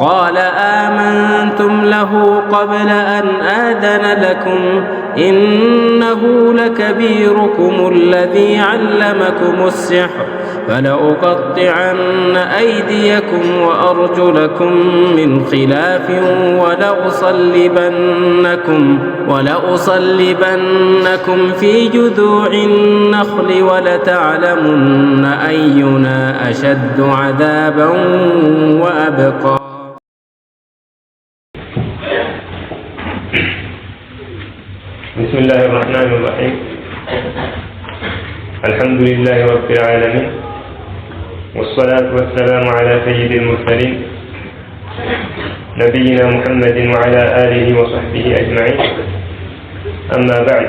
قال آمنتم له قبل أن آذن لكم إنه لكبيركم الذي علمكم السحر فلأقطعن أيديكم وأرجلكم من خلاف ولأصلبنكم في جذوع النخل ولتعلمن أينا أشد عذابا وأبقى. بسم الله الرحمن الرحيم. الحمد لله رب العالمين، والصلاة والسلام على سيد المرسلين نبينا محمد وعلى آله وصحبه أجمعين. أما بعد،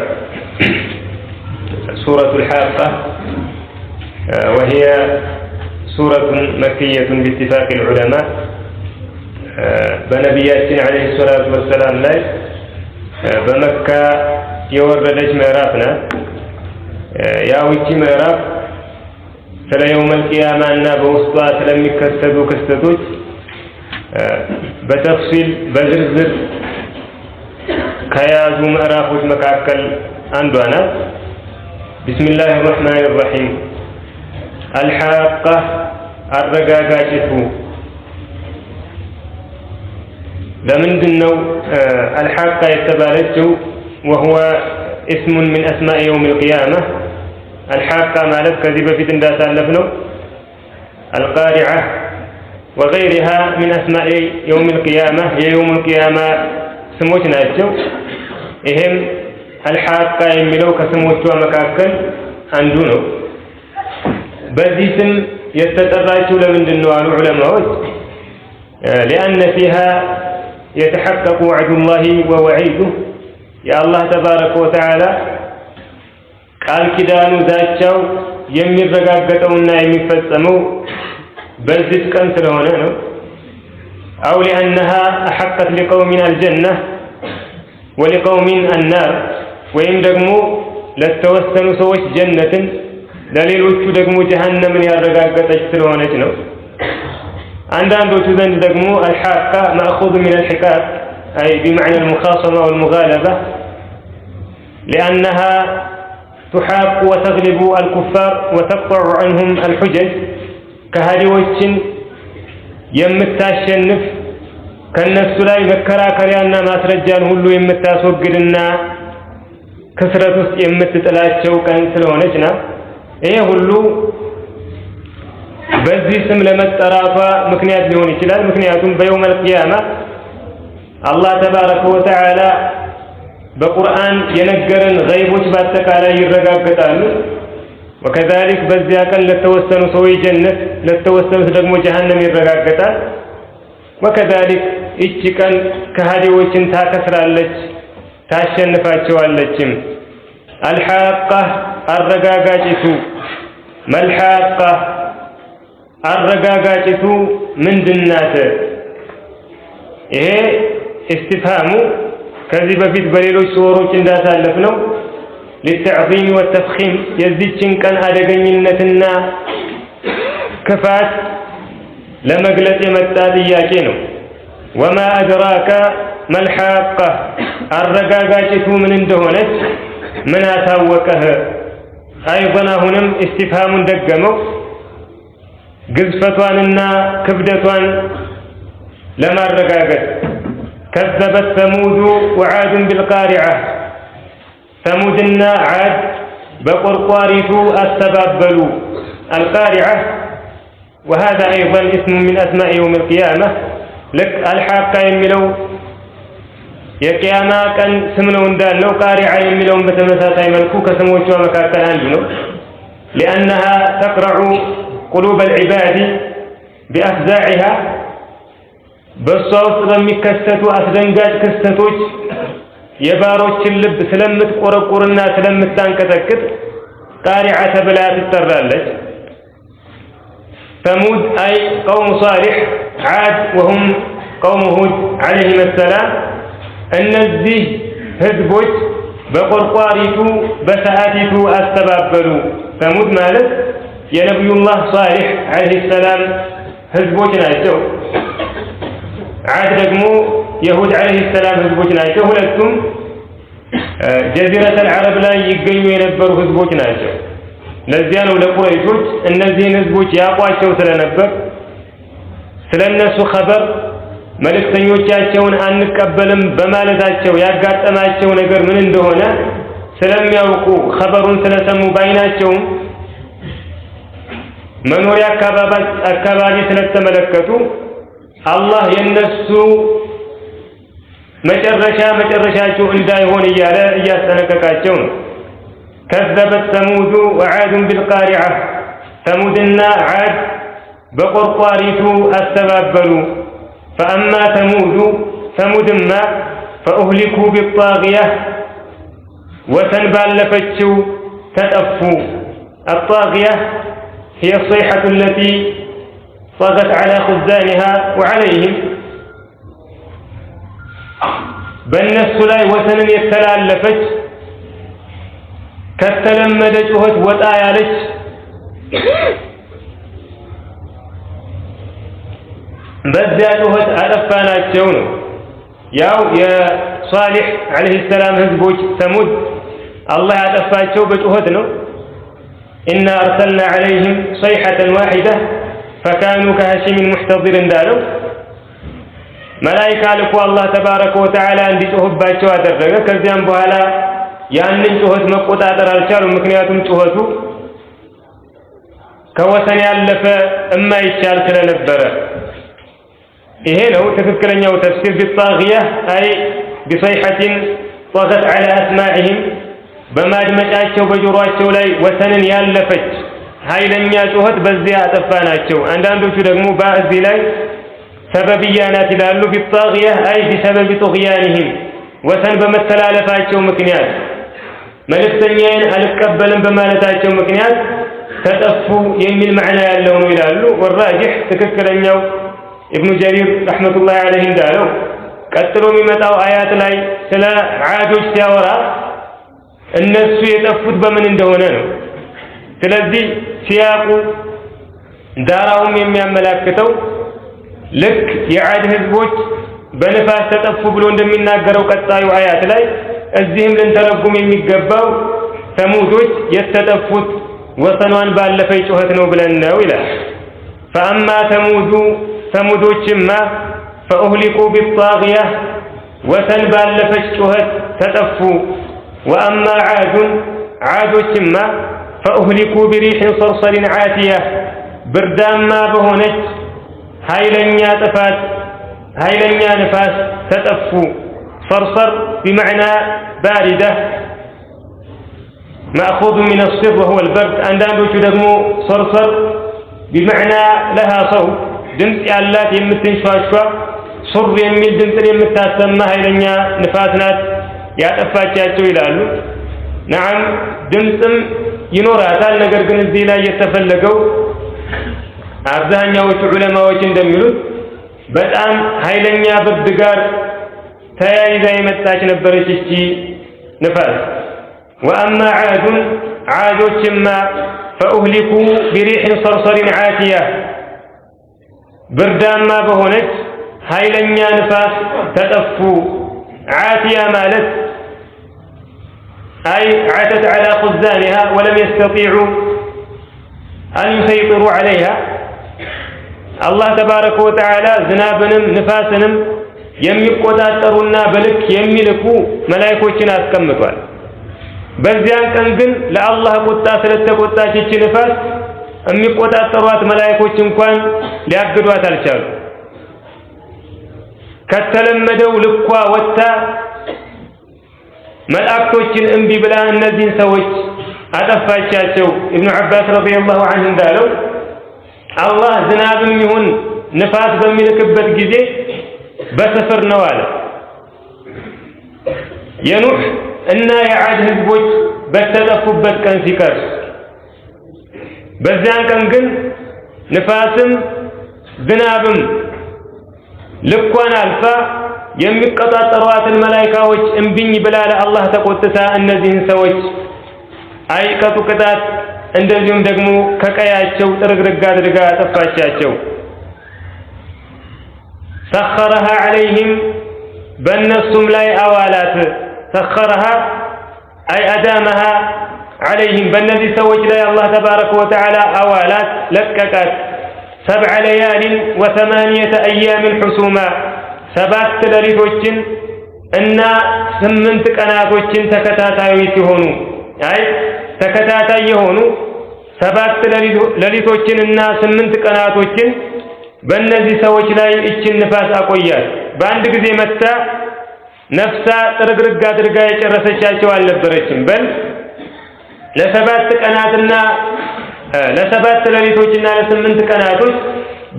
سورة الحاقة وهي سورة مكية باتفاق العلماء بنبياتنا عليه الصلاة والسلام لا بمكة يوردج ميرافنا ياويتي ميراف سلا يوم القيامة أن بوسطها سلم يكسدوا كستوج بتفصيل بزرزر كيازو ميرافوج مكاكل عندنا. بسم الله الرحمن الرحيم. الحاقة الرقاقاتفو لمندنو الحاقة يتبالجو وهو اسم من أسماء يوم القيامة. الحاقة مالك كذب في تنداس اللفنو، القارعة وغيرها من أسماء يوم القيامة. يوم القيامة سموش ناتشو إهم الحاقة يملو كسموش ومكاكل عندونو بذي سم يستطراتشو لمندنو علماء لأن فيها يتحقق وعد الله ووعيده. يا الله تبارك وتعالى قال كدانو ذاتشاو يميرغاغطونا يميفصمو بذي كان ስለሆነ ነው። أو لأنها أحقت لقوم الجنة ولقوم النار ወይም ደግሞ ለተወሰኑ ሰዎች ጀነትን ለሌሎቹ ደግሞ ጀሃነምን ያረጋገጠች ስለሆነች ነው። عندنا ዘንድ ደግሞ الحاقة مأخوذ من الحكاك أي بمعنى المخاصمة والمغالبة لأنها تحاق وتغلب الكفار وتقطع عنهم الحجج كهديوችን የምታሸንፍ ከነሱ ላይ መከራከሪያና ማስረጃን ሁሉ የምታስወግድና ክስረት ውስጥ የምትጥላቸው ቀን ስለሆነች ነው። ይሄ ሁሉ በዚህ ስም ለመጠራቷ ምክንያት ሊሆን ይችላል። ምክንያቱም በየውም القيامة አላህ ተባረከ ወተዓላ በቁርአን የነገረን ገይቦች በአጠቃላይ ይረጋገጣሉ። وكذلك በዚያ ቀን ለተወሰኑ ሰዎች ጀነት ለተወሰኑት ደግሞ ጀሃነም ይረጋገጣል። وكذلك እቺ ቀን ከሃዲዎችን ታከስራለች ታሸንፋቸዋለችም። الحاقة አረጋጋጭቱ መልሐቃ አረጋጋጭቱ ምንድናት? ይሄ استفهام ከዚህ በፊት በሌሎች ሱሮች እንዳሳለፍነው للتعظيم والتفخيم የዚህችን ቀን አደገኝነትና ክፋት ለመግለጽ የመጣ ጥያቄ ነው። وما أدراك ما الحاقة አረጋጋጭቱ ምን እንደሆነች ምን አታወቀህ? أيضا هنم استفهام ደገመው ግዝፈቷንና ክብደቷን ለማረጋገጥ كذبت ثمود وعاد بالقارعة ثمودنا عاد بقرقاريتو استبابلوا القارعة وهذا أيضا اسم من أسماء يوم القيامة لك الحاقة يملو የቂያማ ቀን ስም ነው እንዳለው ቃሪዓ የሚለውን በተመሳሳይ መልኩ ከስሞቿ መካከል አንዱ ነው። لأنها تقرع قلوب العباد بأفزاعها በሷ ውስጥ በሚከሰቱ አስደንጋጭ ክስተቶች የባሮችን ልብ ስለምትቆረቁርና ስለምታንቀጠቅጥ ቃሪዓ ተብላ ትጠራለች። ثمود أي قوم صالح، عاد وهم قوم هود عليهم السلام እነዚህ ህዝቦች በቆርቋሪቱ በሰዓቲቱ አስተባበሉ። ሰሙድ ማለት የነብዩላህ ሷሊህ አለይሂ ሰላም ህዝቦች ናቸው። ዓድ ደግሞ የሁድ ዓለይሂ ሰላም ህዝቦች ናቸው። ሁለቱም ጀዚረተል ዓረብ ላይ ይገኙ የነበሩ ህዝቦች ናቸው። ለዚያ ነው ለቁረይሾች እነዚህን ህዝቦች ያቋቸው ስለነበር ስለነሱ ኸበር መልእክተኞቻቸውን አንቀበልም በማለታቸው ያጋጠማቸው ነገር ምን እንደሆነ ስለሚያውቁ ኸበሩን ስለሰሙ ባይናቸውም መኖሪያ አካባቢ ስለተመለከቱ አላህ የነሱ መጨረሻቸው እንዳይሆን እያለ እያስጠነቀቃቸው ነው። كذبت ثمود وعاد بالقارعة ثمودنا عاد بقرقاريتو استبابلوا فأما ثمود ما فأهلكوا بالطاغية وتنبالفتشو تتأفوا. الطاغية هي الصيحة التي طغت على خزانها وعليهم በእነሱ ላይ ወሰንን የተላለፈች ከተለመደ ጩኸት ወጣ ያለች በዚያ ጩኸት አጠፋናቸው ነው። ያው የሷሊህ አለይሂ ሰላም ህዝቦች ሰሙድ አላህ ያጠፋቸው በጩኸት ነው። ኢና አርሰልና አለይሂም ሰይሐተን ዋሂዳ ፈካኑ ከሀሺም ሙሕተዚር እንዳለው መላኢካ ልኮ አላህ ተባረከ ወተዓላ እንዲጮህባቸው አደረገ። ከዚያም በኋላ ያንን ጩኸት መቆጣጠር አልቻሉም። ምክንያቱም ጩኸቱ ከወሰን ያለፈ የማይቻል ስለነበረ። ይሄ ነው ትክክለኛው ተፍሲር ቢጣግያ አይ ቢሰይሐቲን ጠገት ዐላ አስማዕህም በማድመጫቸው በጆሮአቸው ላይ ወሰንን ያለፈች ኃይለኛ ጩኸት በዚያ አጠፋናቸው። አንዳንዶቹ ደግሞ በዚህ ላይ ሰበብያ ናት ይላሉ። ቢጣግያ አይ ቢሰበብ ጡግያንህም ወሰን በመተላለፋቸው ምክንያት መልእክተኛዬን አልቀበልም በማለታቸው ምክንያት ተጠፉ የሚል ማዕና ያለው ነው ይላሉ። ወራጅህ ትክክለኛው ኢብኑ ጀሪር ረሕመቱላሂ ዐለይሂ እንዳለው ቀጥሎ የሚመጣው አያት ላይ ስለ ዓዶች ሲያወራ እነሱ የጠፉት በምን እንደሆነ ነው። ስለዚህ ሲያቁ ዳራውም የሚያመላክተው ልክ የዓድ ህዝቦች በንፋስ ተጠፉ ብሎ እንደሚናገረው ቀጣዩ አያት ላይ እዚህም ልንተረጉም የሚገባው ሰሙዶች የተጠፉት ወሰኗን ባለፈ ጩኸት ነው ብለን ነው ይላል። ፈአማ ሰሙዶችማ ፈኡህሊኩ ቢጣግያ ወሰን ባለፈች ጩኸት ተጠፉ። ወአማ ዓዶችማ ፈኡህሊኩ ቢሪሕን ሰርሰሪን ዓቲያ ብርዳማ በሆነች ኃይለኛ ጥፋት ኃይለኛ ንፋስ ተጠፉ። صرصر بمعنى باردة مأخوذ من الصر وهو البرد. عندنا ደግሞ صرصر بمعنى لها صوت ድምፅ ያላት የምትንሿሿ ሱር የሚል ድምፅን የምታሰማ ኃይለኛ ንፋስ ናት ያጠፋቻቸው ይላሉ። ነዓም ድምፅም ይኖራታል። ነገር ግን እዚህ ላይ የተፈለገው አብዛኛዎቹ ዑለማዎች እንደሚሉት በጣም ኃይለኛ ብርድ ጋር ተያይዛ የመጣች ነበረች እቺ ንፋስ። ወአማ ዓዶችማ ፈኡህሊኩ ቢሪሕን ሰርሰሪን ዓቲያ ብርዳማ በሆነች ኃይለኛ ንፋስ ተጠፉ። ዓቲያ ማለት አይ ዓተት ዐላ ኹዛኒሃ ወለም የስተጢዑ አን ዩሰይጢሩ ዐለይሃ። አላህ ተባረከ ወተዓላ ዝናብንም ንፋስንም የሚቆጣጠሩና በልክ የሚልኩ መላእክቶችን አስቀምጧል። በዚያን ቀን ግን ለአላህ ቁጣ ስለተቆጣች እቺ ንፋስ የሚቆጣጠሯት መላእክቶች እንኳን ሊያግዷት አልቻሉ። ከተለመደው ልኳ ወጥታ መላእክቶችን እምቢ ብላ እነዚህን ሰዎች አጠፋቻቸው። ኢብኑ ዐባስ ረዲየላሁ ዐንሁ እንዳለው አላህ ዝናብም ይሁን ንፋስ በሚልክበት ጊዜ በስፍር ነው አለ። የኑህ እና የዓድ ህዝቦች በተጠፉበት ቀን ሲቀር፣ በዚያን ቀን ግን ንፋስም ዝናብም ልኳን አልፋ የሚቆጣጠሯትን መላኢካዎች እምቢኝ ብላ ለአላህ ተቆጥታ እነዚህን ሰዎች አይቀጡ ቅጣት እንደዚሁም ደግሞ ከቀያቸው ጥርግርግ አድርጋ አጠፋቻቸው። سخرها عليهم بالنسم لا أوالات سخرها أي أدامها عليهم بالنذي سوج لا الله تبارك وتعالى أوالات لككات 7 ليال و8 أيام حسوما 7 ليلቶችን እና 8 ቀናቶችን ተከታታይ ሲሆኑ አይ ተከታታይ የሆኑ 7 ሌሊቶችን እና 8 ቀናቶችን በእነዚህ ሰዎች ላይ እችን ንፋስ አቆያት። በአንድ ጊዜ መታ ነፍሳ ጥርግርግ አድርጋ የጨረሰቻቸው አልነበረችም። በል ለ7 ቀናትና ለ7 ሌሊቶችና ለ8 ቀናቶች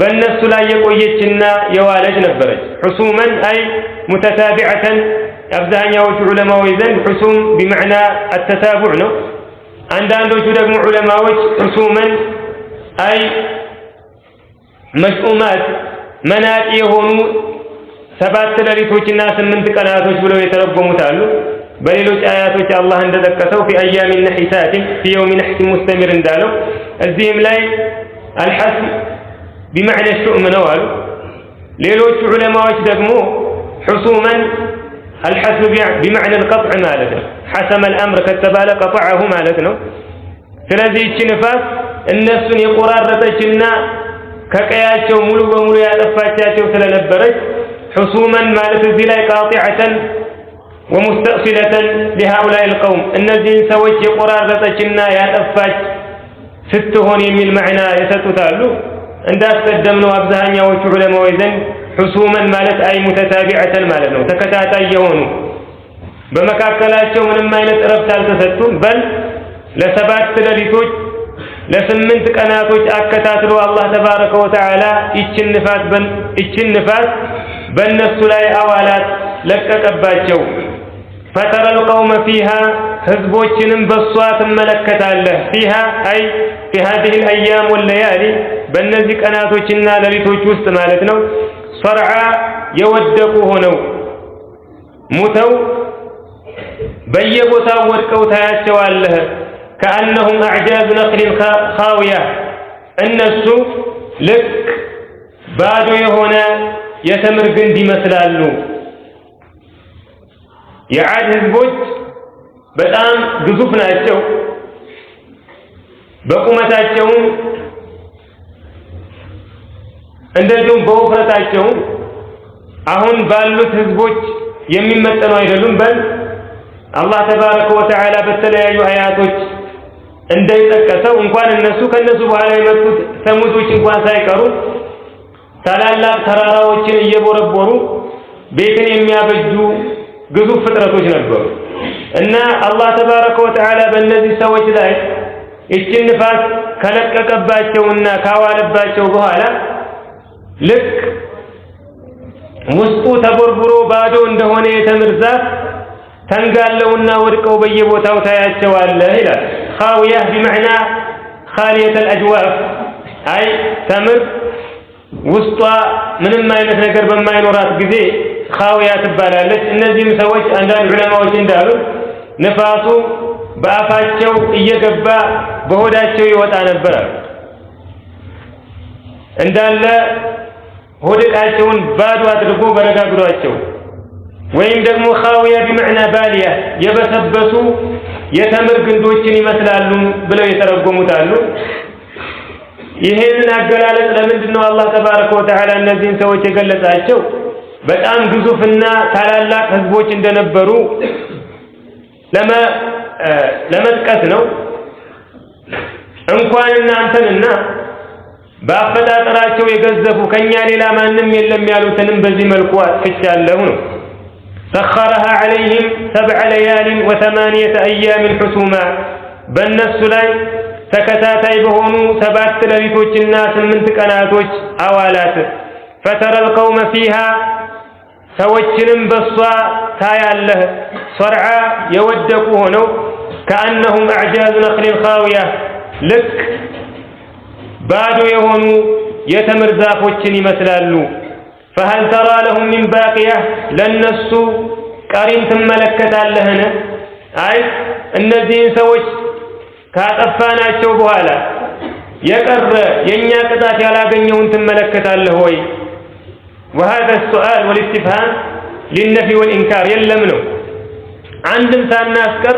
በእነሱ ላይ የቆየችና የዋለች ነበረች። حسوما أي متتابعة አብዛኛዎቹ ዑለማዎች ዘንድ حسوم بمعنى التتابع ነው። አንዳንዶቹ ደግሞ ዑለማዎች حسوما أي مشؤومات መናጢ የሆኑ 7 ሌሊቶችና 8 ቀናቶች ብለው የተረጎሙት አሉ። በሌሎች አያቶች አላህ እንደጠቀሰው في أيام نحسات في يوم نحس مستمر እንዳለው እዚህም ላይ الحسم بمعنى الشؤم ነው አሉ። ሌሎች ዑለማዎች ደግሞ حسوما الحسم بمعنى القطع ማለት ነው። حسم الأمر ከተባለ قطعه ማለት ነው። ስለዚህ እቺ ንፋስ እነሱን የቆራረጠችና ከቀያቸው ሙሉ በሙሉ ያጠፋቻቸው ስለነበረች حسوما ማለት እዚህ ላይ قاطعة ومستأصلة لهؤلاء القوم እነዚህን ሰዎች የቆራረጠችና ያጠፋች ስትሆን የሚል معنى ይሰጡታሉ። እንዳስቀደምነው አብዛኛዎቹ ዑለማዎች ዘንድ حسوما ማለት አይ متتابعة ማለት ነው። ተከታታይ የሆኑ በመካከላቸው ምንም አይነት እረፍት አልተሰጡም። በል ለ7 ሌሊቶች ለ8 ቀናቶች አከታትሎ አላህ ተባረከ ወተዓላ እችን ንፋስ በእነሱ ላይ አዋላት ለቀቀባቸው። فترى القوم فيها ህዝቦችንም በሷ ትመለከታለህ። فيها أي في هذه الأيام والليالي በእነዚህ ቀናቶችና ሌሊቶች ውስጥ ማለት ነው። ሰርዓ የወደቁ ሆነው ሙተው በየቦታው ወድቀው ታያቸዋለህ። كأنهم أعجاز نخل خاوية እነሱ ልክ ባዶ የሆነ የተምር ግንድ ይመስላሉ። የዓድ ህዝቦች በጣም ግዙፍ ናቸው። በቁመታቸውም እንደዚሁም በውፍረታቸውም አሁን ባሉት ህዝቦች የሚመጠኑ አይደሉም። በል አላህ ተባረከ ወተዓላ በተለያዩ አያቶች እንደጠቀሰው እንኳን እነሱ ከነሱ በኋላ የመጡት ሰሙዶች እንኳን ሳይቀሩ ታላላቅ ተራራዎችን እየቦረቦሩ ቤትን የሚያበጁ ግዙፍ ፍጥረቶች ነበሩ። እና አላህ ተባረከ ወተዓላ በእነዚህ ሰዎች ላይ እችን ንፋስ ከለቀቀባቸውና ካዋለባቸው በኋላ ልክ ውስጡ ተቦርቡሮ ባዶ እንደሆነ የተምር ዛፍ ተንጋለውና ወድቀው በየቦታው ታያቸዋለህ ይላል። خاوية بمعنى خالية الأجواف أي تمر ውስጧ ምንም አይነት ነገር በማይኖራት ጊዜ ኻውያ ትባላለች። እነዚህም ሰዎች አንዳንድ ዑለማዎች እንዳሉት ንፋሱ በአፋቸው እየገባ በሆዳቸው ይወጣ ነበር እንዳለ ሆድቃቸውን ባዶ አድርጎ በረጋግዷቸው። ወይም ደግሞ ኻውያ بمعنى ባሊያ የበሰበሱ የተምር ግንዶችን ይመስላሉ ብለው የተረጎሙት አሉ። ይሄንን አገላለጽ ለምንድነው አላህ ተባረከ ወተዓላ እነዚህን ሰዎች የገለጻቸው? በጣም ግዙፍና ታላላቅ ህዝቦች እንደነበሩ ለመጥቀስ ነው። እንኳን እናንተንና በአፈጣጠራቸው የገዘፉ ከኛ ሌላ ማንም የለም ያሉትንም በዚህ መልኩ አጥፍቻለሁ ነው። سخرها عليهم 7 ليال و8 أيام حسوما በእነሱ ላይ ተከታታይ በሆኑ 7 ሌሊቶችና 8 ቀናቶች አዋላት። فترى القوم فيها ሰዎችንም በሷ ታያለህ ሰርዓ የወደቁ ሆነው كأنهم أعجاز نخل خاوية ልክ ባዶ የሆኑ የተምር ዛፎችን ይመስላሉ። فهل ترى لهم من باقية ለነሱ ቀሪም ትመለከታለህን? አይ እነዚህን ሰዎች ካጠፋናቸው በኋላ የቀረ የኛ ቅጣት ያላገኘውን ትመለከታለህ ወይ? وهذا السؤال والاستفهام للنفي والإنكار يلمنه عندم ساناسكر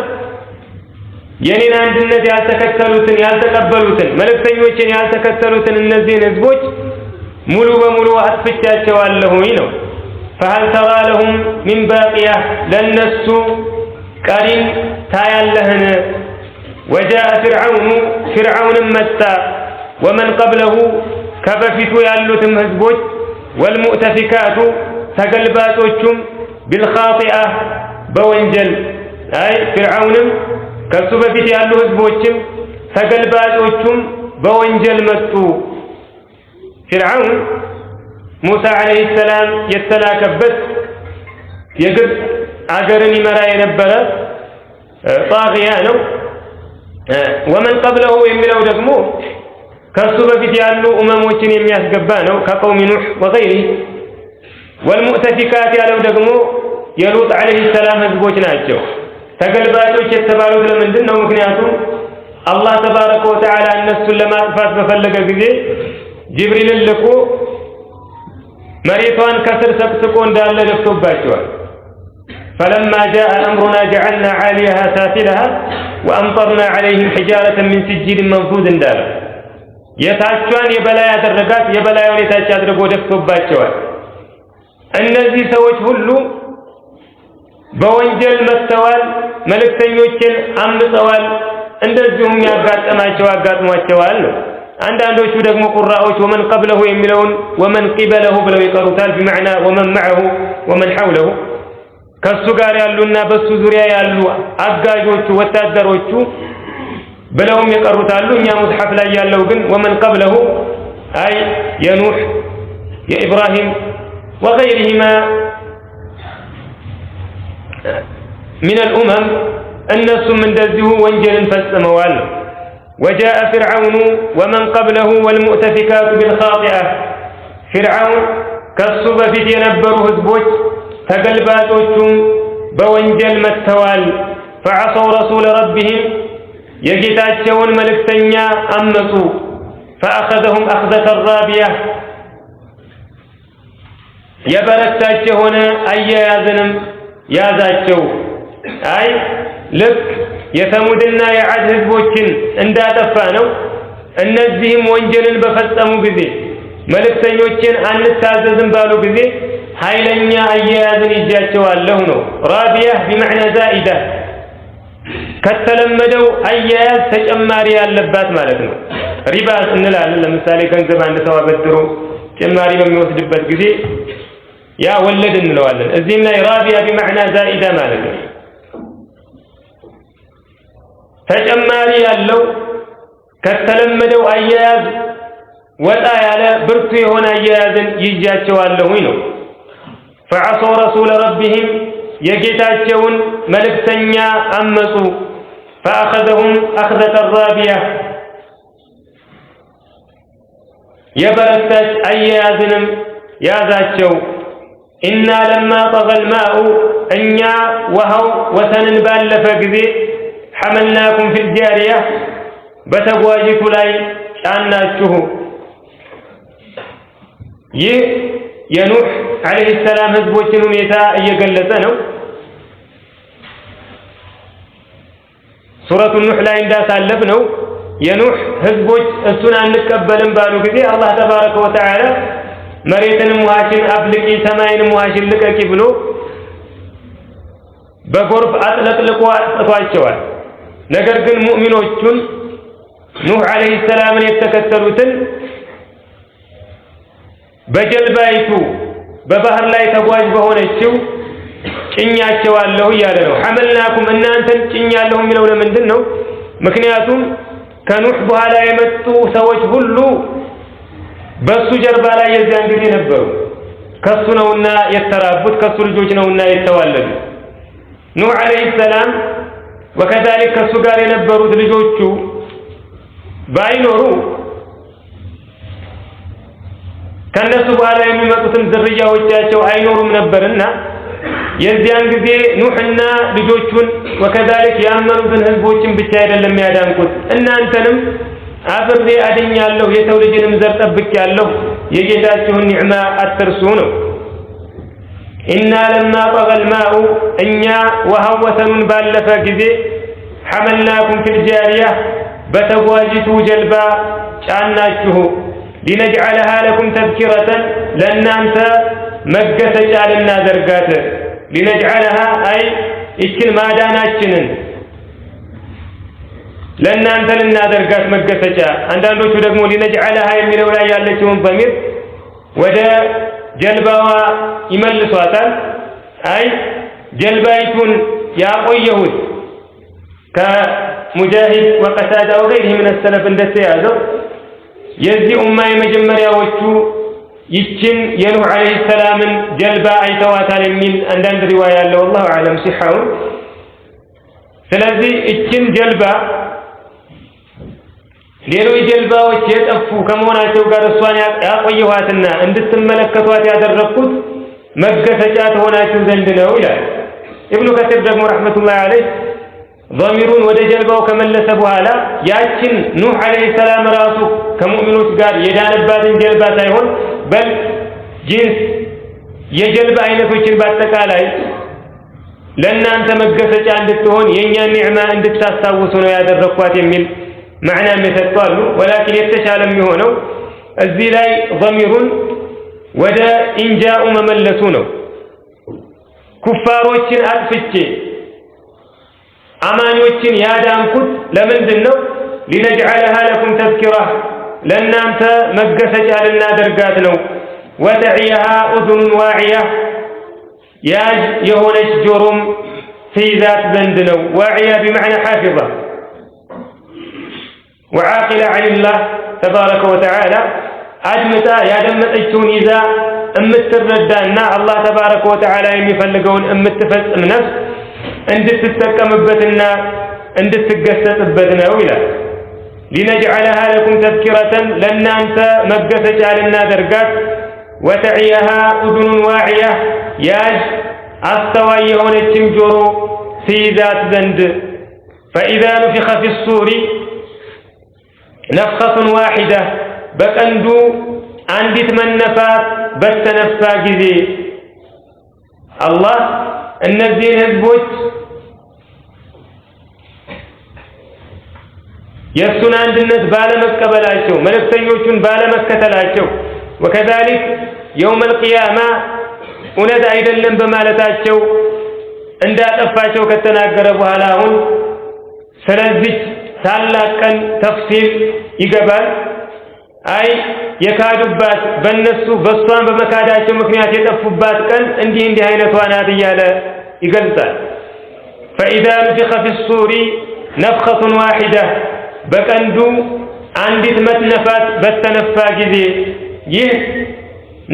የኔን አንድነት ያልተከተሉትን ያልተቀበሉትን መልእክተኞችን ያልተከተሉትን እነዚህን ህዝቦች ሙሉ በሙሉ አጥፍቻቸዋለሁኝ ነው فهل ترى لهم من باقية ለነሱ ቀሪን ታያለህን وجاء فرعون متى ومن قبله ከበፊቱ ያሉትም ህዝቦች والمؤتفكات ተገልባጮቹም بالخاطئة በወንጀል አይ فرعونም ከሱ በፊት ያሉ ህዝቦችም ተገልባጮቹም በወንጀል መጡ فرعون ሙሳ አለይሂ ሰላም የተላከበት የግብፅ አገርን ይመራ የነበረ ጣጊያ ነው ومن قبله የሚለው ደግሞ ከሱ በፊት ያሉ ኡመሞችን የሚያስገባ ነው ከቀውም ኑህ وغيره والمؤتفكات ያለው ደግሞ የሉጥ አለይሂ ሰላም ህዝቦች ናቸው ተገልባጮች የተባሉት ለምንድን ነው ምክንያቱም አላህ ተባረከ ወተዓላ እነሱን ለማጥፋት በፈለገ ጊዜ ጅብሪልን ልኮ መሬቷን ከስር ሰቅስቆ እንዳለ ደፍቶባቸዋል فلما جاء أمرنا جعلنا عاليها سافلها وأمطرنا عليهم حجارة من سجيل منضود እንዳለ የታቿን የበላይ ያደረጋት የበላዩን የታች አድርጎ ደፍቶባቸዋል እነዚህ ሰዎች ሁሉ በወንጀል መተዋል መልእክተኞችን አምፀዋል እንደዚሁም ያጋጠማቸው አጋጥሟቸዋል አንዳንዶቹ ደግሞ ቁራዎች ومن قبله የሚለውን ومن قبله ብለው ይቀሩታል بمعنى ومن معه ومن حوله ከሱ ጋር ያሉና በሱ ዙሪያ ያሉ አጋጆቹ ወታደሮቹ ብለውም ይቀሩታሉ እኛ ሙስሐፍ ላይ ያለው ግን ومن قبله አይ የኑህ የኢብራሂም وغيرهما من الأمم الناس من دزه وانجل فسموال وجاء فرعون ومن قبله والمؤتفكات بالخاطئة فرعون كالصب في ينبره هزبوج تقلباتوچم بوانجل متوال فعصوا رسول ربهم يجتاچون ملكتنيا أمسوا فأخذهم أخذة الرابية يبرتاچون أيازنم ያዛቸው አይ ልክ የተሙድና የዓድ ህዝቦችን እንዳጠፋ ነው እነዚህም ወንጀልን በፈጸሙ ጊዜ መልእክተኞችን አንታዘዝም ባሉ ጊዜ ኃይለኛ አያያዝን ይጃቸዋለሁ ነው ራቢያ بمعنى زائده ከተለመደው አያያዝ ተጨማሪ ያለባት ማለት ነው ሪባ እንላለን ለምሳሌ ገንዘብ አንድ ሰው አበድሮ ጭማሪ በሚወስድበት ጊዜ يا ولد እንለዋለን እዚህም ላይ ራቢያ بمعنى زائده ማለት ነው ተጨማሪ ያለው ከተለመደው አያያዝ ወጣ ያለ ብርቱ የሆነ አያያዝን ይጃቸዋለሁ ነው فعصوا رسول ربهم የጌታቸውን መልእክተኛ አመጹ فأخذهم أخذة الرابية የበረታች አያያዝንም ያዛቸው إنا لما طغى الماء أنيا وهو وسنن بالف ጊዜ حملناكم في الجارية በተጓዥቱ ላይ ጫናችሁ ይህ የኑህ አለይሂ ሰላም ህዝቦችን ሁኔታ እየገለጸ ነው ሱረቱ ኑህ ላይ እንዳሳለፍ ነው የኑህ ህዝቦች እሱን አንቀበልም ባሉ ጊዜ አላህ ተባረከ ወተዓላ መሬትንም ውሃሽን አፍልቂ ሰማይንም ውሃሽን ልቀቂ ብሎ በጎርፍ አጥለቅልቆ አጥቷቸዋል ነገር ግን ሙእሚኖቹን ኑህ አለይሂ ሰላምን የተከተሉትን በጀልባይቱ በባህር ላይ ተጓዥ በሆነችው ጭኛቸዋለሁ እያለ ነው ሐመልናኩም እናንተን ጭኛለሁ የሚለው ለምንድን ነው ምክንያቱም ከኑህ በኋላ የመጡ ሰዎች ሁሉ በሱ ጀርባ ላይ የዛን ጊዜ ነበሩ ከሱ ነውና የተራቡት ከሱ ልጆች ነውና የተዋለዱ ኑህ አለይሂ ሰላም وكذلك ከሱ ጋር የነበሩት ልጆቹ ባይኖሩ ከነሱ በኋላ የሚመጡትን ዝርያዎቻቸው አይኖሩም ነበርና የዚያን ጊዜ ኑህና ልጆቹን وكذلك ያመኑትን ህዝቦችን ብቻ አይደለም ያዳንኩት እናንተንም አብሬ አድኛለሁ የሰው ልጅንም ዘር ጠብቄያለሁ የጌታችሁን ኒዕማ አትርሱ ነው إنا لما طغى الماء إنيا وهوة بالف جزي حملناكم في الجارية بتواجتوا جلبا شأناته لنجعلها لكم تذكرة لأن أنت مجس جعلنا درجات لنجعلها أي إكل ما داناتشنن لأن أنت لنا درجات مجس جاء عندنا تدقمو لنجعلها يميل ولا يالتهم ضمير ودا جلبا يملسواتان أي جلبايتون يا قويهود كمجاهد وقتادة وغيره من السلف اندسيازو يزي أمي مجمريا وشو يتشن ينوح عليه السلام جلبا أي تواتان من عندنا رواية الله والله أعلم صحة سلازي يتشن جلبا ሌሎች ጀልባዎች የጠፉ ከመሆናቸው ጋር እሷን ያቆየዋትና እንድትመለከቷት ያደረኩት መገሰጫ ተሆናችሁ ዘንድ ነው ይላል። ኢብኑ ከሲር ደግሞ ረህመቱላሂ ዐለይሂ ضميرون ወደ ጀልባው ከመለሰ በኋላ ያችን ኑህ አለይሂ ሰላም ራሱ ከሙእሚኖች ጋር የዳነባትን ጀልባ ሳይሆን በል ጂንስ የጀልባ አይነቶችን በአጠቃላይ ለእናንተ መገሰጫ እንድትሆን የኛን ኒዕማ እንድታስታውሱ ነው ያደረኳት የሚል معنى مثل ولكن يتشالم يهونو الزي لاي ضمير ودا إنجاء مملسونو كفاروچن أطفچه أمانيوچن يادامكت لمن دنو لنجعلها لكم تذكرة لأن أنت مقسج لنا درقاتنو وتعيها أذن واعية ياج يهونش جرم في ذات بندنو واعية بمعنى حافظة وعاقلة عن الله تبارك وتعالى أدمتا يا دمتجتون إذا أمتردنا الله تبارك وتعالى يفلقون أمتفز نفس عند تتكم بتنا عند تتقسط بتنا ولا لنجعلها لكم تذكرة لن أنت مقسج لنا درجات وتعيها أذن واعية ياج أستويون التمجر في ذات ذند فإذا نفخ في الصور نفخة واحدة بكندو عندت من نفات بتنفى جزي الله النزين هزبوت يسون عند الناس بالمك بلاشو ملكتنيوچون بالمك تلاشو وكذلك يوم القيامة وناد አይደለም በማለታቸው እንዳጠፋቸው ከተናገረ በኋላ አሁን ስለዚህ ታላቀን ተፍሲል ይገባል አይ የካዱባት በእነሱ በሷን በመካዳቸው ምክንያት የጠፉባት ቀን እንዲህ አይነቷ ናት እያለ ይገልጻል فإذا نفخ في الصور نفخة واحدة በቀንዱ አንዲት መትነፋት በተነፋ ጊዜ ይህ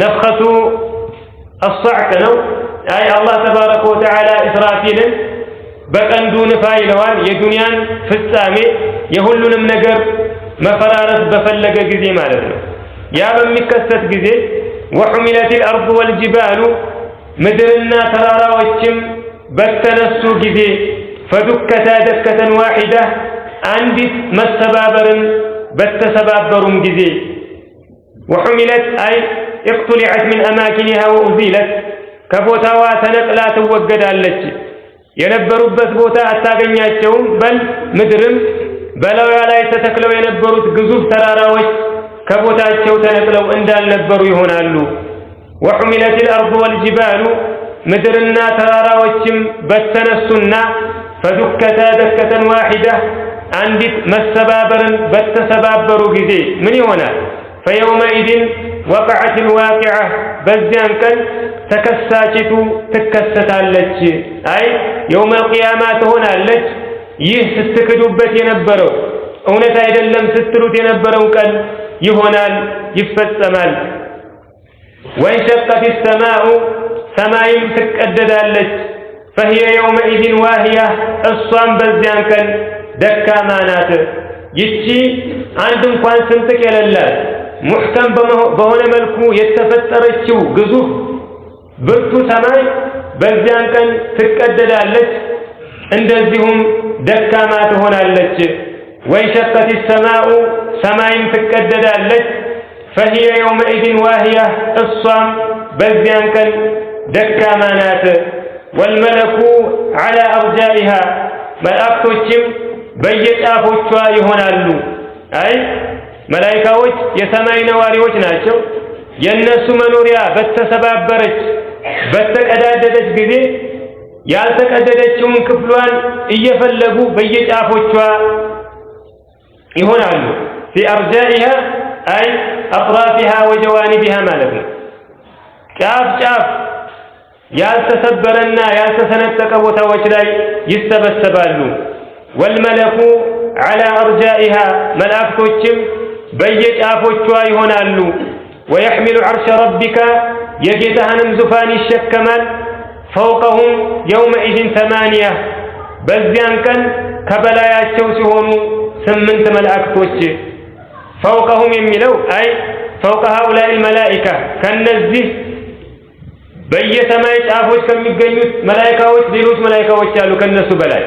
ነፍኸቱ الصعق ነው አይ አላህ ተባረከ ወተዓላ ኢስራፊልን በቀንዱ ንፋ ይለዋል የዱንያን ፍጻሜ የሁሉንም ነገር መፈራረስ በፈለገ ጊዜ ማለት ነው ያ በሚከሰት ጊዜ وحملت الأرض والجبال ምድርና ተራራዎችም በተነሱ ጊዜ فدكتا دكة واحدة አንዲት መሰባበርን በተሰባበሩም ጊዜ وحملت أي اقتلعت من أماكنها وأزيلت كبوتاوا تنقلا توجدالች የነበሩበት ቦታ አታገኛቸውም በል ምድርም በላዩ ላይ ተተክለው የነበሩት ግዙፍ ተራራዎች ከቦታቸው ተነቅለው እንዳልነበሩ ይሆናሉ وحملت الأرض والجبال ምድርና ተራራዎችም በተነሱና فدكتا دكة واحدة አንዲት መሰባበርን በተሰባበሩ ጊዜ ምን ይሆናል فيومئذ وقعت الواقعة በዚያን ቀን ተከሳችቱ ትከሰታለች አይ يوم القيامة ትሆናለች ይህ ስትክዱበት የነበረው እውነት አይደለም ስትሉት የነበረው ቀን ይሆናል ይፈጸማል وانشقت السماء ሰማይም ትቀደዳለች فهي يومئذ واهية እሷም በዚያን ቀን ደካማ ናት ይቺ አንድ እንኳን ስንጥቅ የሌላት ሙህከም በሆነ መልኩ የተፈጠረችው ግዙፍ ብርቱ ሰማይ በዚያን ቀን ትቀደዳለች እንደዚሁም ደካማ ትሆናለች وانشقت السماء ሰማይም ትቀደዳለች فهي يومئذ واهية እሷም በዚያን ቀን دكامانات والملك على أرجائها ملائكتهم بيت آفوشوا يهونالو أي ملائكوች የሰማይ ነዋሪዎች ናቸው የነሱ መኖሪያ በተሰባበረች በተቀዳደደች ጊዜ ያልተቀደደችውን ክፍሏን እየፈለጉ በየጫፎቿ ይሆናሉ في أرجائها أي أطرافها وجوانبها ማለት ነው ጫፍ ጫፍ ያልተሰበረና ያልተሰነጠቀ ቦታዎች ላይ ይሰበሰባሉ والملك على أرجائها ملائكتهم በየጫፎቿ ይሆናሉ ويحمل عرش ربك የጌታህንም ዙፋን ይሸከማል فوقهم يومئذ 8 በዚያን ቀን ከበላያቸው ሲሆኑ 8 መላእክቶች فوقهم የሚለው አይ فوق هؤلاء الملائكة ከነዚህ በየሰማይ ጫፎች ከሚገኙት መላእክቶች ሌሎች መላእክቶች አሉ ከነሱ በላይ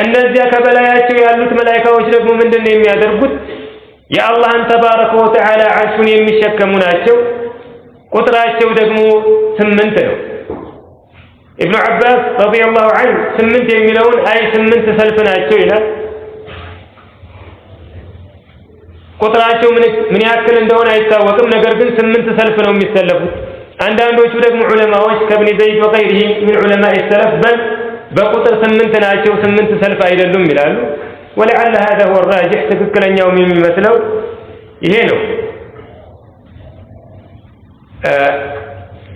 እነዚያ ከበላያቸው ያሉት መላእክቶች ደግሞ ምንድነው የሚያደርጉት የአላህን ተባረከ ወተዓላ አርሹን የሚሸከሙ ናቸው ቁጥራቸው ደግሞ 8 ነው ኢብኑ አባስ ረዲየላሁ ዐንሁ 8 የሚለውን አይ 8 ሰልፍ ናቸው ይላል ቁጥራቸው ምን ያክል እንደሆነ አይታወቅም ነገር ግን 8 ሰልፍ ነው የሚሰለፉት አንዳንዶቹ ደግሞ ዑለማዎች ከብኒ ዘይድ ወገይሪሂ ምን ዑለማء السلف በል በቁጥር 8 ናቸው 8 ሰልፍ አይደሉም ይላሉ ولعل هذا هو الراجح ትክክለኛው የሚመስለው ይሄ ነው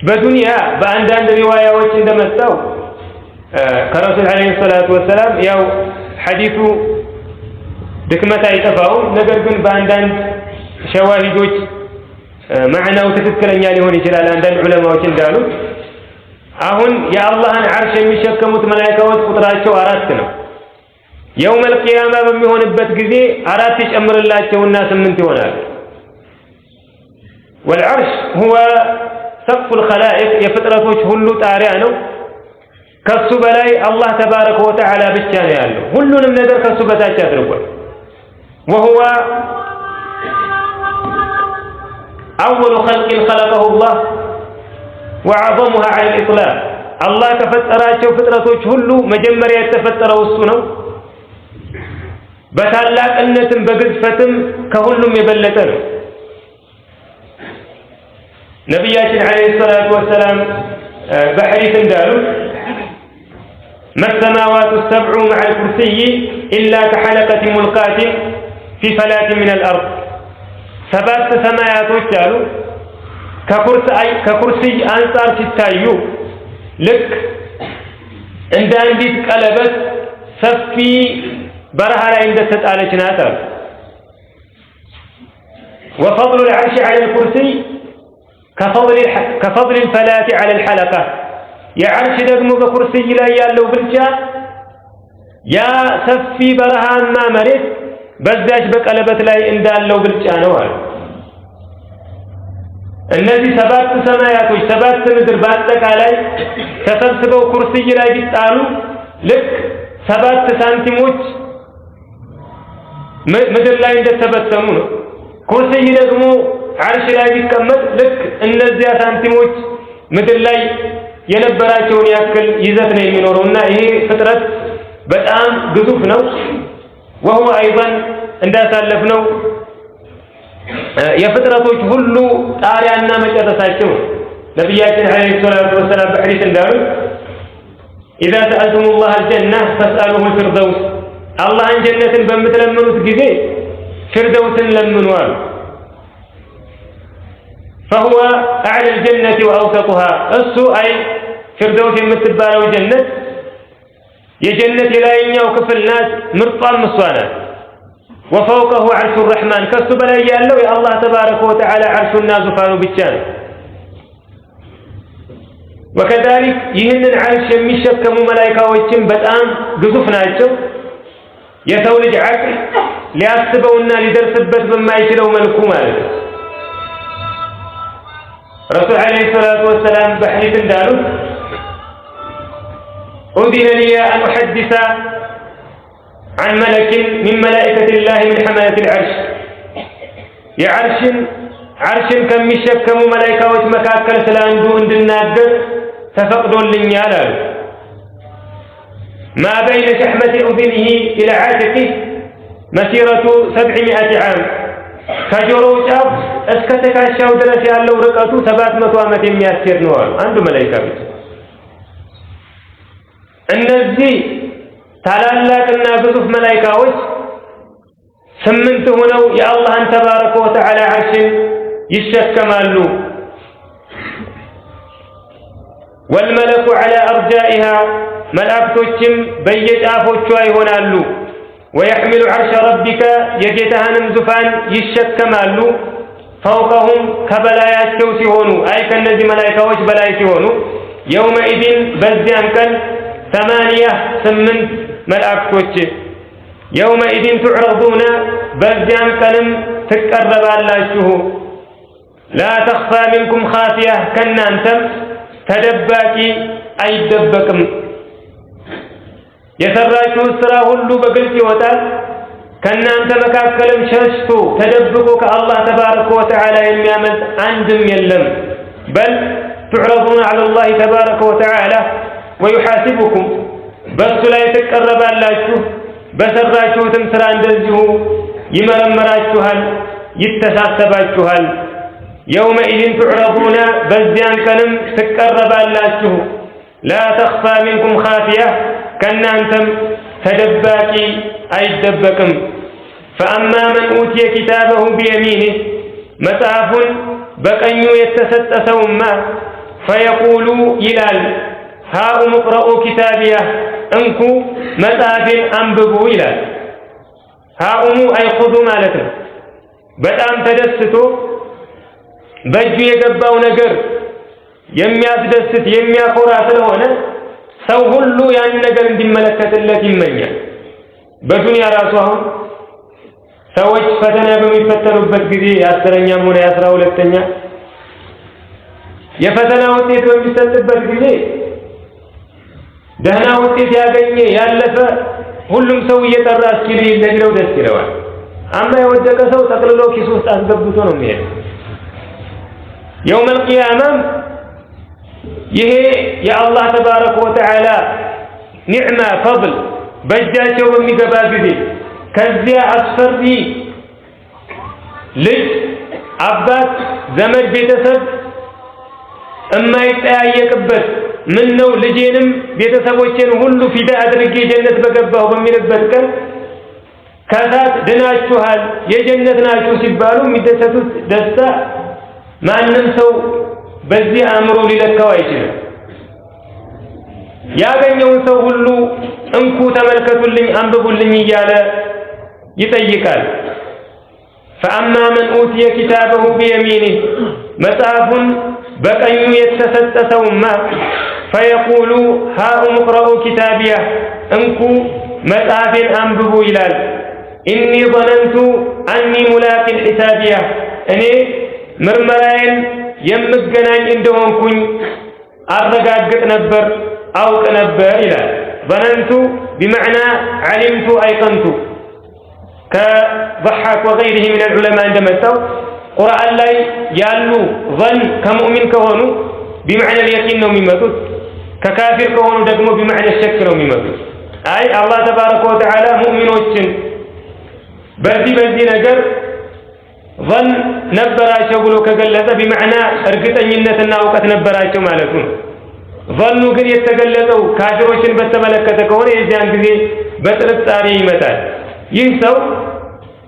በዱንያ በአንዳንድ ሪዋያዎች እንደመጣው ከረሱል አለይሂ ሰላቱ ወሰለም ያው ሐዲሱ ድክመት አይጠፋውም ነገር ግን በአንዳንድ ሸዋሂዶች ማዕናው ትክክለኛ ሊሆን ይችላል አንዳንድ ዑለማዎች እንዳሉት አሁን የአላህን አርሽ የሚሸከሙት መላእክቶች ቁጥራቸው 4 ነው يوم القيامة በሚሆንበት ጊዜ 4 ይጨምርላቸውና 8 ይሆናል والعرش هو سقف الخلائق የፍጥረቶች ሁሉ ጣሪያ ነው ከሱ በላይ አላህ ተባረከ ወተዓላ ብቻ ነው ያለው ሁሉንም ነገር ከሱ በታች አድርጓል وهو أول خلق خلقه الله وعظمها على الإطلاق الله كفتراቸው ፍጥረቶች ሁሉ መጀመሪያ የተፈጠረው እሱ ነው በታላቅነትም በግዝፈትም ከሁሉም የበለጠ ነው ነብያችን አለይሂ ሰላቱ ወሰለም በሐዲስ እንዳሉ ما السماوات السبع مع الكرسي إلا كحلقة ملقاة في فلاة من الأرض ሰባት ሰማያቶች አሉ ከኩርሲይ አንፃር ሲታዩ ልክ እንደ አንዲት ቀለበት ሰፊ በረሃ ላይ እንደተጣለች ናት አሉ وفضل العرش على الكرسي كفضل الفلاة على الحلقة የዓርሽ ደግሞ በኩርሲይ ላይ ያለው ብልጫ ያ ሰፊ በረሃማ መሬት በዛች በቀለበት ላይ እንዳለው ብልጫ ነው አሉ እነዚህ ሰባት ሰማያቶች ሰባት ምድር በአጠቃላይ ተሰብስበው ኩርሲይ ላይ ቢጣሉ ልክ 7 ሳንቲሞች ምድር ላይ እንደተበተኑ ነው ኩርሲይ ደግሞ ዓርሽ ላይ ቢቀመጥ ልክ እነዚያ ሳንቲሞች ምድር ላይ የነበራቸውን ያክል ይዘት ነው የሚኖረውና ይሄ ፍጥረት በጣም ግዙፍ ነው وهو ايضا እንዳሳለፍነው የፍጥረቶች ሁሉ ጣሪያና መጨረሻቸው ነብያችን አለይሂ ሰላቱ ወሰለም በሐዲስ እንዳሉ اذا سالتم الله الجنه فاسالوه الفردوس አላህን ጀነትን በምትለምኑት ጊዜ ፍርደውስን ለምኑ አሉ فهو اعلى الجنه واوسطها እሱ አይ ፍርደውስ የምትባለው ጀነት የጀነት የላይኛው ክፍል ናት ምርጧም እሷ ናት وفوقه عرش الرحمن ከሱ በላይ ያለው የአላህ ተባረከ ወተዓላ አርሹና ዙፋኑ ብቻ ነው وكذلك ይህንን አርሽ የሚሸከሙ መላእክቶችም በጣም ግዙፍ ናቸው የሰው ልጅ አቅል ሊያስበውና ሊደርስበት በማይችለው መልኩ ማለት ነው رسول عليه الصلاة والسلام بحديث እንዳሉ أذن لي أن أحدث عن ملك من ملائكة الله من حملة العرش عرش كم يشكم ملائكة مكاكل سلاندو عند النادر ተፈቅዶልኛል አሉ። ما بين شحمة أذنه إلى عاتقه مسيرة 700 عام ከጆሮው ጫፍ እስከ ትከሻው ድረስ ያለው ርቀቱ 700 ዓመት የሚያስኬድ ነው አሉ አንዱ መላእክት ብቻ። እነዚህ ታላላቅና ግዙፍ መላእክቶች 8 ሆነው የአላህን ተባረከ ወተዓላ ዐርሽን ይሸከማሉ። والملك على أرجائها መላእክቶችም በየጫፎቿ ይሆናሉ። ويحمل عرش ربك የጌታህንም ዙፋን ይሸከማሉ። فوقهم ከበላያቸው ሲሆኑ አይ ከነዚህ መላእክቶች በላይ ሲሆኑ يومئذ በዚያን ቀን 8 መላእክቶች يومئذ تعرضون በዚያን ቀንም ትቀርባላችሁ لا تخفى منكم خافية ከናንተም ተደባቂ አይደበቅም። የሰራችሁ ስራ ሁሉ በግልጽ ይወጣል። ከናንተ መካከልም ሸሽቶ ተደብቆ ከአላህ ተባረከ ወተዓላ የሚያመልጥ አንድም የለም። በል تعرضون على الله تبارك وتعالى ويحاسبكم በሱ ላይ ትቀርባላችሁ። በሰራችሁትም ስራ እንደዚሁ ይመረምራችኋል፣ ይተሳሰባችኋል። يومئذ تعرضون በዚያን ቀንም ትቀርባላችሁ لا تخفى منكم خافية ከናንተም ተደባቂ አይደበቅም። فأما من أوتي كتابه بيمينه መጽሐፉን በቀኙ የተሰጠ ሰውማ فيقول ይላል هاؤم اقرءوا كتابيه እንኩ መጽሐፌን አንብቡ ይላል። هاؤم አይኹዙ ማለት ነው። በጣም ተደስቶ በእጁ የገባው ነገር የሚያስደስት የሚያኮራ ስለሆነ ሰው ሁሉ ያን ነገር እንዲመለከትለት ይመኛል። በዱንያ ራሱ አሁን ሰዎች ፈተና በሚፈተኑበት ጊዜ 10ኛም ሆነ 12ኛ የፈተና ውጤት በሚሰጥበት ጊዜ ደህና ውጤት ያገኘ ያለፈ ሁሉም ሰው እየጠራ እስኪል ይለለው ደስ ይለዋል። አማ የወደቀ ሰው ጠቅልሎ ኪሱ ውስጥ አስገብቶ ነው የሚሄደው። የውመል ቂያማም ይሄ የአላህ ተባረከ ወተዓላ ኒዕማ ፈضል በእጃቸው በሚገባ ጊዜ ከዚያ አስፈሪ ልጅ አባት ዘመድ ቤተሰብ የማይጠያየቅበት ምን ነው ልጄንም ቤተሰቦቼን ሁሉ ፊዳ አድርጌ ጀነት በገባሁ በሚልበት ቀን ከዛት ድናችኋል የጀነት ናችሁ ሲባሉ የሚደሰቱት ደስታ ማንም ሰው በዚህ አእምሮ ሊለካው አይችልም። ያገኘውን ሰው ሁሉ እንኩ ተመልከቱልኝ አንብቡልኝ እያለ ይጠይቃል። فأما من أوتي كتابه بيمينه መጽሐፉን በቀኙ የተሰጠ ሰውማ فيقول هاؤم اقرءوا كتابيه እንኩ መጽሐፌን አንብቡ ይላል። إني ظننت أني ملاق حسابيه እኔ ምርመራዬን የምገናኝ እንደሆንኩኝ አረጋግጥ ነበር አውቅ ነበር ይላል። ظننت بمعنى علمت أيقنت كضحاك وغيره من العلماء عندما يتو قرآن لا يالو ظن كمؤمن كهونو بمعنى اليقين نوم يمتوت ككافر كهونو دقمو بمعنى الشك نوم يمتوت أي الله تبارك وتعالى مؤمن وجن بردي نجر ظن نبراቸው ብሎ ከገለጸ بمعنى እርግጠኝነትና ዕውቀት ነበራቸው ማለት ነው። ظنኑ ግን የተገለጸው ካፊሮችን በተመለከተ ከሆነ የዚያን ጊዜ በጥርጣሬ ይመጣል። ይህ ሰው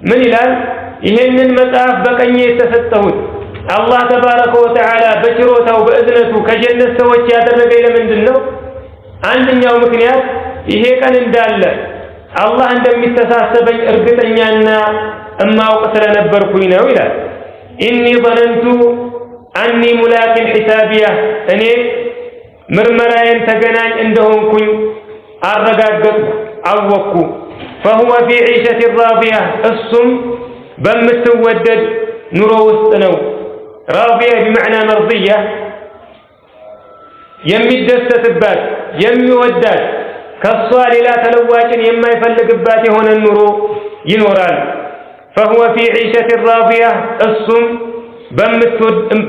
ምን ይላል? ይሄንን መጽሐፍ በቀኝ የተሰጠሁት አላህ ተባረከ ወተዓላ በችሮታው በእዝነቱ ከጀነት ሰዎች ያደረገኝ ለምንድን ነው? አንደኛው ምክንያት ይሄ ቀን እንዳለ አላህ እንደሚተሳሰበኝ እርግጠኛና እማውቅ ስለነበርኩኝ ነው ይላል። ኢኒ ظننت أني ملاق حسابيه እኔ ምርመራዬን ተገናኝ እንደሆንኩኝ አረጋገጥኩ አወቅኩ። فهو في عيشة راضية እሱም በምትወደድ ኑሮ ውስጥ ነው። راضية بمعنى مرضية የሚደሰትባት የሚወዳት ከሷ ሌላ ተለዋጭን የማይፈልግባት የሆነ ኑሮ ይኖራል። فهو في عيشة راضية እሱም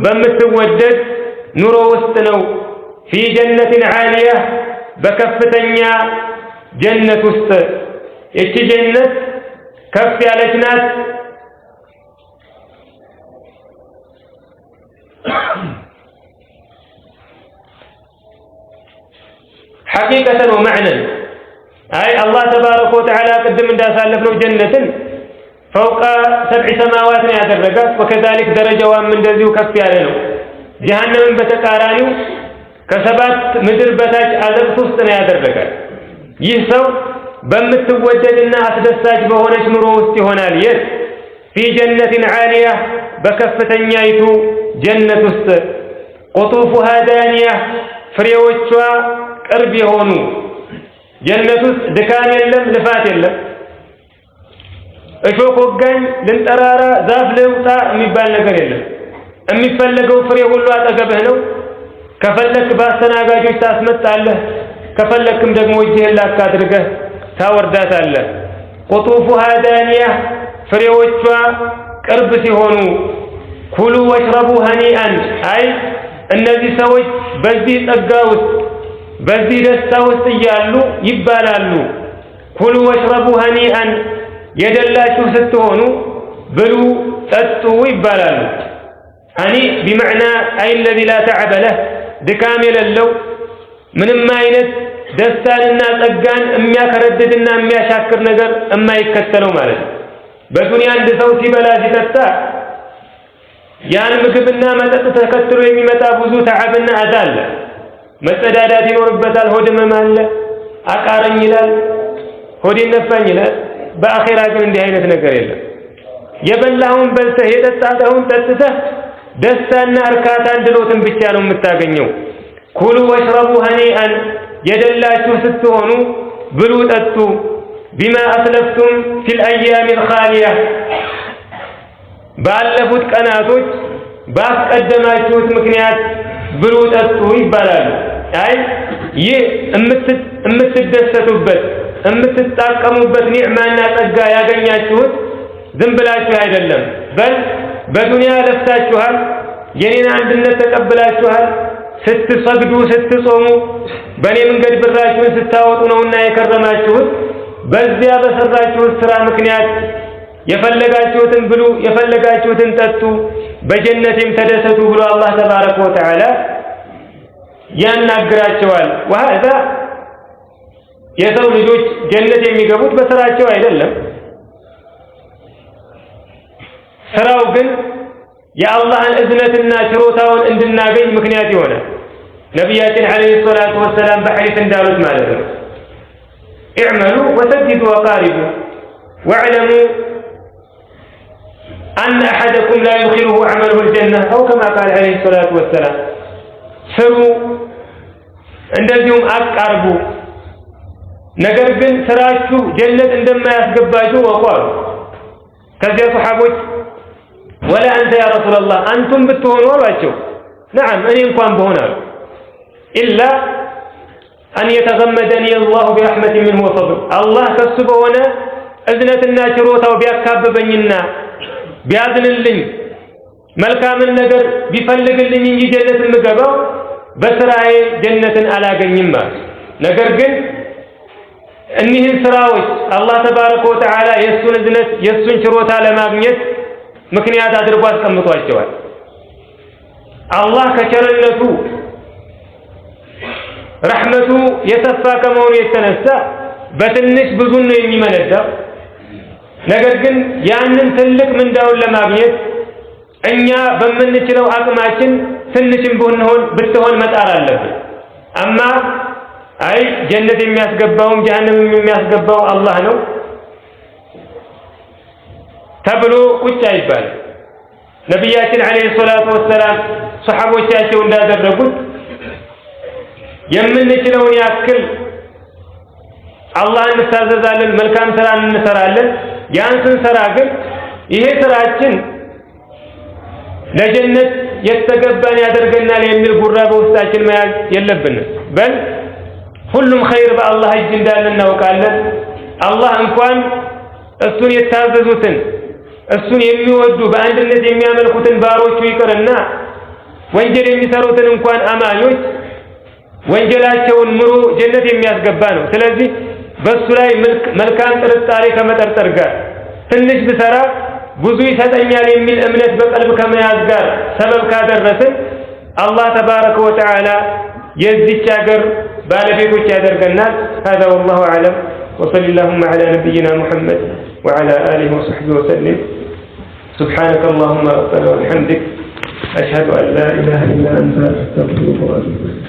በምትወደድ ኑሮ ውስጥ ነው። ፊ ጀነትን ዓሊያ በከፍተኛ ጀነት ውስጥ እቺ ጀነት ከፍ ያለች ናት። ሐቂቀተን ወመዕነን አይ አላህ ተባረከ ወተዓላ ቅድም እንዳሳለፍነው ጀነትን ፈውቀ ሰብዕ ሰማዋት ነው ያደረጋት። ወከዛሊክ ደረጃዋም እንደዚሁ ከፍ ያለ ነው። ጀሃነምን በተቃራኒው ከሰባት ምድር በታች አዘቅት ውስጥ ነው ያደረጋት። ይህ ሰው በምትወደድና አስደሳች በሆነች ኑሮ ውስጥ ይሆናል። የት ፊ ጀነትን ዓሊያ በከፍተኛይቱ ጀነት ውስጥ ቁጡፉሃ ዳንያ ፍሬዎቿ ቅርብ የሆኑ ጀነት ውስጥ ድካም የለም፣ ልፋት የለም። እሾህ ወጋኝ ልንጠራራ ዛፍ ልውጣ የሚባል ነገር የለም። የሚፈለገው ፍሬ ሁሉ አጠገብህ ነው። ከፈለክ በአስተናጋጆች ታስመጣለህ፣ ከፈለክም ደግሞ እጅህን ላክ አድርገህ ታወርዳታለህ። ቁጡፉሃ ዳንያ ፍሬዎቿ ቅርብ ሲሆኑ ኩሉ ወሽረቡ ሀኒአን አይ እነዚህ ሰዎች በዚህ ጸጋ ውስጥ በዚህ ደስታ ውስጥ እያሉ ይባላሉ ኩሉ ወሽረቡ ሀኒአን የደላችሁ ስትሆኑ ብሉ ጠጡ ይባላሉ። ሀኒ ቢመዕና አይ ለዚ ላ ተዕበ ለህ ድካም የሌለው ምንም አይነት ደስታንና ጸጋን የሚያከረድድና የሚያሻክር ነገር የማይከተለው ማለት ነው። በዱንያ አንድ ሰው ሲበላ ሲጠጣ ያን ምግብና መጠጥ ተከትሎ የሚመጣ ብዙ ተዓብና አዛ አለ። መጸዳዳት ይኖርበታል። ሆድ ህመም አለ፣ አቃረኝ ይላል፣ ሆድ ይነፋኝ ይላል። በአኼራ ግን እንዲህ አይነት ነገር የለም። የበላኸውን በልተህ የጠጣኸውን ጠጥተህ ደስታና እርካታን ድሎትን ብቻ ነው የምታገኘው። ኩሉ ወሽረቡ ሀኒአን የደላችሁ ስትሆኑ ብሉ ጠጡ ቢማ አስለፍቱም ፊል አያሚል ኻሊያ ባለፉት ቀናቶች ባስቀደማችሁት ምክንያት ብሉ ጠጡ ይባላሉ። አይ ይህ የምትደሰቱበት የምትጣቀሙበት ኒዕማና ጸጋ ያገኛችሁት ዝም ብላችሁ አይደለም። በል በዱንያ ለፍታችኋል፣ የኔን አንድነት ተቀብላችኋል። ስትሰግዱ ስትጾሙ በእኔ መንገድ ብራችሁን ስታወጡ ነውና የከረማችሁት። በዚያ በሰራችሁት ስራ ምክንያት የፈለጋችሁትን ብሉ የፈለጋችሁትን ጠጡ በጀነቴም ተደሰቱ ብሎ አላህ ተባረከ ወተዓላ ያናግራቸዋል። ወሀዛ የሰው ልጆች ጀነት የሚገቡት በስራቸው አይደለም። ስራው ግን የአላህን እዝነትና ችሮታውን እንድናገኝ ምክንያት ይሆናል። ነቢያችን ዓለይሂ ሰላቱ ወሰላም በሐዲስ እንዳሉት ማለት ነው ኢዕመሉ ወሰድዱ ወቃሪቡ ወዕለሙ አነ አሐደኩም ላ ዩድኺሉሁ ዐመሉሁ አልጀነ አው ከማ ቃለ ዓለይሂ ሰላቱ ወሰላም ስሩ እንደዚሁም አቃርቡ፣ ነገር ግን ስራችሁ ጀነት እንደማያስገባችሁ ወቁ አሉ። ከዚያ ሰሓቦች ወላ አንተ ያ ረሱለላህ አንቱም ብትሆኑ አሏቸው። ነዓም እኔ እንኳን ብሆን አሉ ኢላ አን የተገመደኒ አላሁ ቢረሕመቲ ሚንሁ ወፈድል አላህ ከሱ በሆነ እዝነትና ችሮታው ቢያካብበኝና ቢያዝንልኝ መልካምን ነገር ቢፈልግልኝ እንጂ ጀነት የምገባው በስራዬ ጀነትን አላገኝም ማለት። ነገር ግን እኒህን ስራዎች አላህ ተባረከ ወተዓላ የእሱን እዝነት የእሱን ችሮታ ለማግኘት ምክንያት አድርጎ አስቀምጧቸዋል። አላህ ከቸርነቱ ረሕመቱ የሰፋ ከመሆኑ የተነሳ በትንሽ ብዙን ነው የሚመነዳው። ነገር ግን ያንን ትልቅ ምንዳውን ለማግኘት እኛ በምንችለው አቅማችን ትንሽም ብትሆን መጣር አለብን። አማ አይ ጀነት የሚያስገባውም ጀሃነም የሚያስገባው አላህ ነው ተብሎ ቁጭ አይባል። ነቢያችን ዓለይሂ ሰላቱ ወሰላም ሰሓቦቻቸው እንዳደረጉት የምንችለውን ያክል አላህን እንታዘዛለን፣ መልካም ስራን እንሰራለን። ያን ስንሰራ ግን ይሄ ስራችን ለጀነት የተገባን ያደርገናል የሚል ጉራ በውስጣችን መያዝ የለብንም። በል ሁሉም ኸይር በአላህ እጅ እንዳለ እናውቃለን። አላህ እንኳን እሱን የታዘዙትን እሱን የሚወዱ በአንድነት የሚያመልኩትን ባሮቹ ይቅርና ወንጀል የሚሰሩትን እንኳን አማኞች ወንጀላቸውን ምሮ ጀነት የሚያስገባ ነው። ስለዚህ በሱ ላይ መልካም ጥርጣሬ ከመጠርጠር ጋር ትንሽ ብሰራ ብዙ ይሰጠኛል የሚል እምነት በቀልብ ከመያዝ ጋር ሰበብ ካደረስን አላህ ተባረከ ወተዓላ የዚች ሀገር ባለቤቶች ያደርገናል። هذا والله أعلم وصلى اللهم على نبينا محمد وعلى آله وصحبه وسلم سبحانك اللهم ربنا وبحمدك أشهد أن لا إله إلا أنت أستغفرك وأتوب إليك.